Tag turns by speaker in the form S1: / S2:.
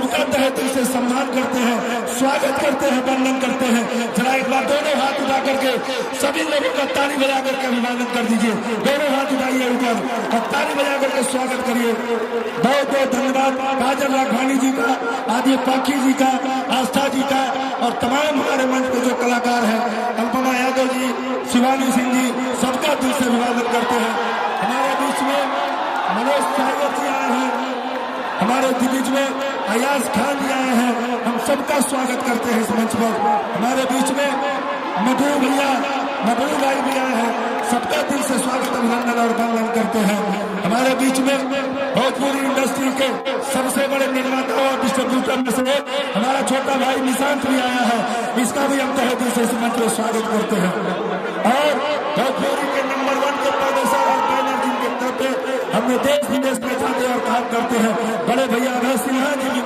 S1: सबका तहे दिल से सम्मान करते हैं, स्वागत करते हैं, वंदन करते हैं। जरा एक बार दोनों हाथ उठा करके सभी लोगों का ताली बजा करके अभिवादन कर दीजिए। दोनों हाथ उठाइए ऊपर और ताली बजा करके स्वागत करिए। बहुत बहुत धन्यवाद काजल राघवानी जी का, आदि पाखी जी का, आस्था जी का और तमाम हमारे मंच के जो कलाकार हैं, अनुपमा यादव जी, शिवानी सिंह जी, सबका दिल से अभिवादन करते हैं। हमारे बीच में मनोज सागर जी आए हैं, हमारे बीच में अयाज खान जी आए हैं, हम सबका स्वागत करते हैं इस मंच पर। हमारे बीच में मधु भैया, मधु भाई भी आए हैं, सबका दिल से स्वागत, अभिनंदन और वंदन करते हैं। हमारे बीच में भोजपुरी इंडस्ट्री के सबसे बड़े निर्माता और डिस्ट्रीब्यूटर में से हमारा छोटा भाई निशांत भी आया है, इसका भी हम तहे दिल से इस मंच पर स्वागत करते हैं। और भोजपुरी के नंबर 1 के प्रोड्यूसर और बैनर जिनके तरफ हमने देश विदेश में जाते और काम करते हैं, बड़े भैया अभय सिन्हा जी भी